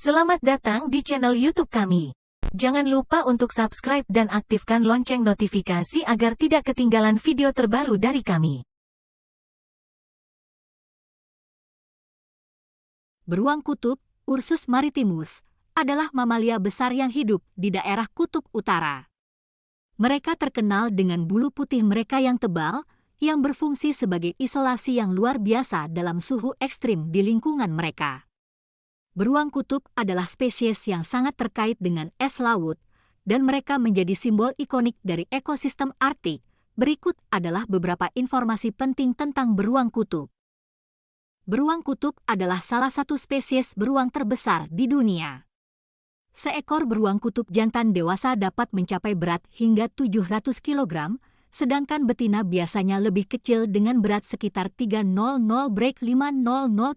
Selamat datang di channel YouTube kami. Jangan lupa untuk subscribe dan aktifkan lonceng notifikasi agar tidak ketinggalan video terbaru dari kami. Beruang kutub, Ursus maritimus, adalah mamalia besar yang hidup di daerah kutub utara. Mereka terkenal dengan bulu putih mereka yang tebal, yang berfungsi sebagai isolasi yang luar biasa dalam suhu ekstrim di lingkungan mereka. Beruang kutub adalah spesies yang sangat terkait dengan es laut, dan mereka menjadi simbol ikonik dari ekosistem Arktik. Berikut adalah beberapa informasi penting tentang beruang kutub. Beruang kutub adalah salah satu spesies beruang terbesar di dunia. Seekor beruang kutub jantan dewasa dapat mencapai berat hingga 700 kg, sedangkan betina biasanya lebih kecil dengan berat sekitar 300-500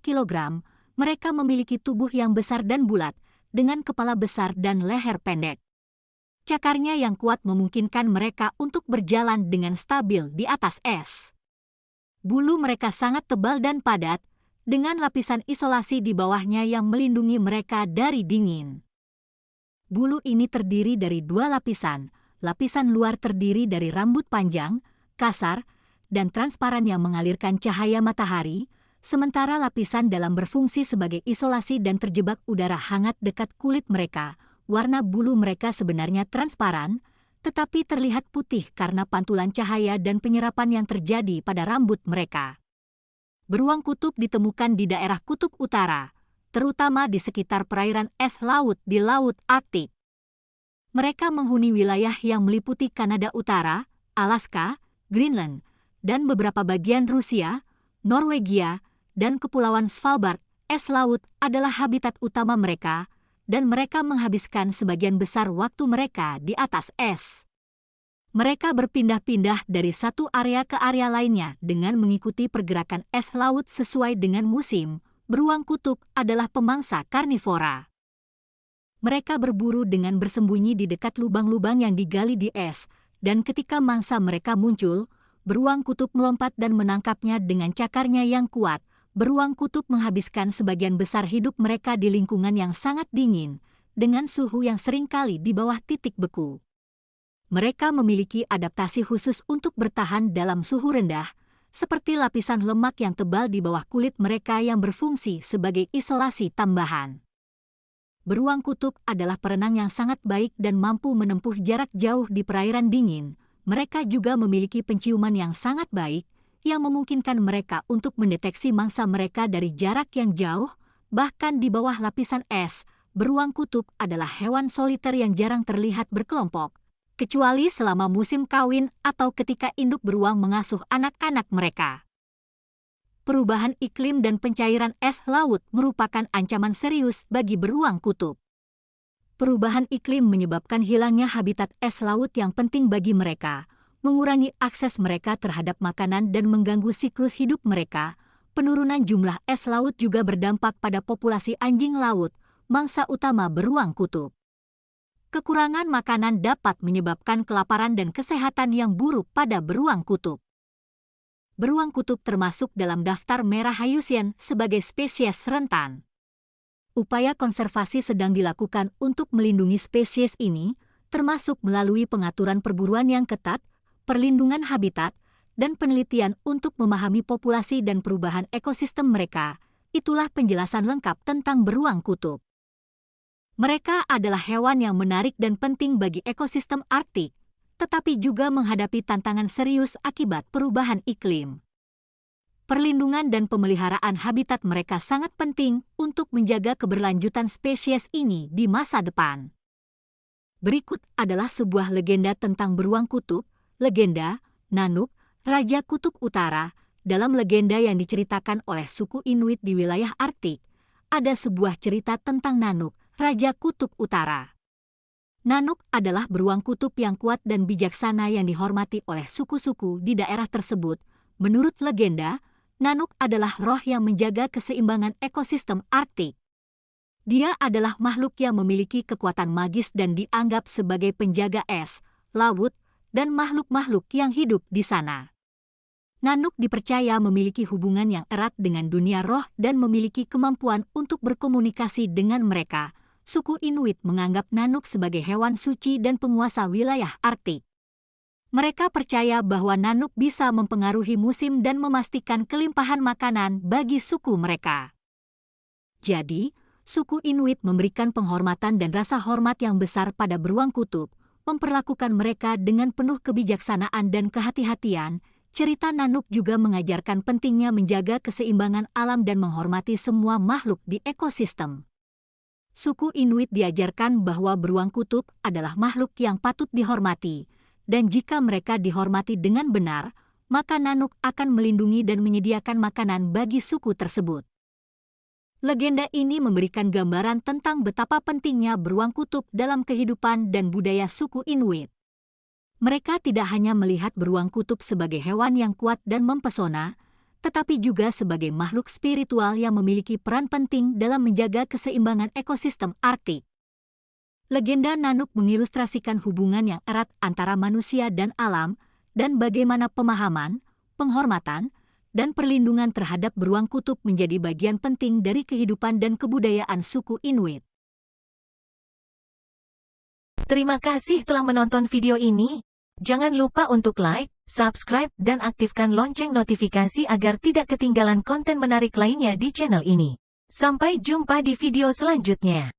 kg. Mereka memiliki tubuh yang besar dan bulat, dengan kepala besar dan leher pendek. Cakarnya yang kuat memungkinkan mereka untuk berjalan dengan stabil di atas es. Bulu mereka sangat tebal dan padat, dengan lapisan isolasi di bawahnya yang melindungi mereka dari dingin. Bulu ini terdiri dari dua lapisan. Lapisan luar terdiri dari rambut panjang, kasar, dan transparan yang mengalirkan cahaya matahari, sementara lapisan dalam berfungsi sebagai isolasi dan terjebak udara hangat dekat kulit mereka. Warna bulu mereka sebenarnya transparan, tetapi terlihat putih karena pantulan cahaya dan penyerapan yang terjadi pada rambut mereka. Beruang kutub ditemukan di daerah kutub utara, terutama di sekitar perairan es laut di Laut Arktik. Mereka menghuni wilayah yang meliputi Kanada Utara, Alaska, Greenland, dan beberapa bagian Rusia, Norwegia, dan Kepulauan Svalbard. Es laut adalah habitat utama mereka, dan mereka menghabiskan sebagian besar waktu mereka di atas es. Mereka berpindah-pindah dari satu area ke area lainnya dengan mengikuti pergerakan es laut sesuai dengan musim. Beruang kutub adalah pemangsa karnivora. Mereka berburu dengan bersembunyi di dekat lubang-lubang yang digali di es, dan ketika mangsa mereka muncul, beruang kutub melompat dan menangkapnya dengan cakarnya yang kuat. Beruang kutub menghabiskan sebagian besar hidup mereka di lingkungan yang sangat dingin, dengan suhu yang seringkali di bawah titik beku. Mereka memiliki adaptasi khusus untuk bertahan dalam suhu rendah, seperti lapisan lemak yang tebal di bawah kulit mereka yang berfungsi sebagai isolasi tambahan. Beruang kutub adalah perenang yang sangat baik dan mampu menempuh jarak jauh di perairan dingin. Mereka juga memiliki penciuman yang sangat baik, yang memungkinkan mereka untuk mendeteksi mangsa mereka dari jarak yang jauh, bahkan di bawah lapisan es. Beruang kutub adalah hewan soliter yang jarang terlihat berkelompok, kecuali selama musim kawin atau ketika induk beruang mengasuh anak-anak mereka. Perubahan iklim dan pencairan es laut merupakan ancaman serius bagi beruang kutub. Perubahan iklim menyebabkan hilangnya habitat es laut yang penting bagi mereka, mengurangi akses mereka terhadap makanan dan mengganggu siklus hidup mereka. Penurunan jumlah es laut juga berdampak pada populasi anjing laut, mangsa utama beruang kutub. Kekurangan makanan dapat menyebabkan kelaparan dan kesehatan yang buruk pada beruang kutub. Beruang kutub termasuk dalam daftar merah IUCN sebagai spesies rentan. Upaya konservasi sedang dilakukan untuk melindungi spesies ini, termasuk melalui pengaturan perburuan yang ketat, perlindungan habitat, dan penelitian untuk memahami populasi dan perubahan ekosistem mereka. Itulah penjelasan lengkap tentang beruang kutub. Mereka adalah hewan yang menarik dan penting bagi ekosistem Arktik, tetapi juga menghadapi tantangan serius akibat perubahan iklim. Perlindungan dan pemeliharaan habitat mereka sangat penting untuk menjaga keberlanjutan spesies ini di masa depan. Berikut adalah sebuah legenda tentang beruang kutub. Legenda Nanook, Raja Kutub Utara. Dalam legenda yang diceritakan oleh suku Inuit di wilayah Arktik, ada sebuah cerita tentang Nanook, Raja Kutub Utara. Nanook adalah beruang kutub yang kuat dan bijaksana yang dihormati oleh suku-suku di daerah tersebut. Menurut legenda, Nanook adalah roh yang menjaga keseimbangan ekosistem Arktik. Dia adalah makhluk yang memiliki kekuatan magis dan dianggap sebagai penjaga es, laut, dan makhluk-makhluk yang hidup di sana. Nanook dipercaya memiliki hubungan yang erat dengan dunia roh dan memiliki kemampuan untuk berkomunikasi dengan mereka. suku Inuit menganggap Nanook sebagai hewan suci dan penguasa wilayah Arktik. Mereka percaya bahwa Nanook bisa mempengaruhi musim dan memastikan kelimpahan makanan bagi suku mereka. Jadi, suku Inuit memberikan penghormatan dan rasa hormat yang besar pada beruang kutub, memperlakukan mereka dengan penuh kebijaksanaan dan kehati-hatian. Cerita Nanook juga mengajarkan pentingnya menjaga keseimbangan alam dan menghormati semua makhluk di ekosistem. Suku Inuit diajarkan bahwa beruang kutub adalah makhluk yang patut dihormati, dan jika mereka dihormati dengan benar, maka Nanook akan melindungi dan menyediakan makanan bagi suku tersebut. Legenda ini memberikan gambaran tentang betapa pentingnya beruang kutub dalam kehidupan dan budaya suku Inuit. Mereka tidak hanya melihat beruang kutub sebagai hewan yang kuat dan mempesona, tetapi juga sebagai makhluk spiritual yang memiliki peran penting dalam menjaga keseimbangan ekosistem Arktik. Legenda Nanook mengilustrasikan hubungan yang erat antara manusia dan alam, dan bagaimana pemahaman, penghormatan, dan perlindungan terhadap beruang kutub menjadi bagian penting dari kehidupan dan kebudayaan suku Inuit. Terima kasih telah menonton video ini. Jangan lupa untuk like, subscribe, dan aktifkan lonceng notifikasi agar tidak ketinggalan konten menarik lainnya di channel ini. Sampai jumpa di video selanjutnya.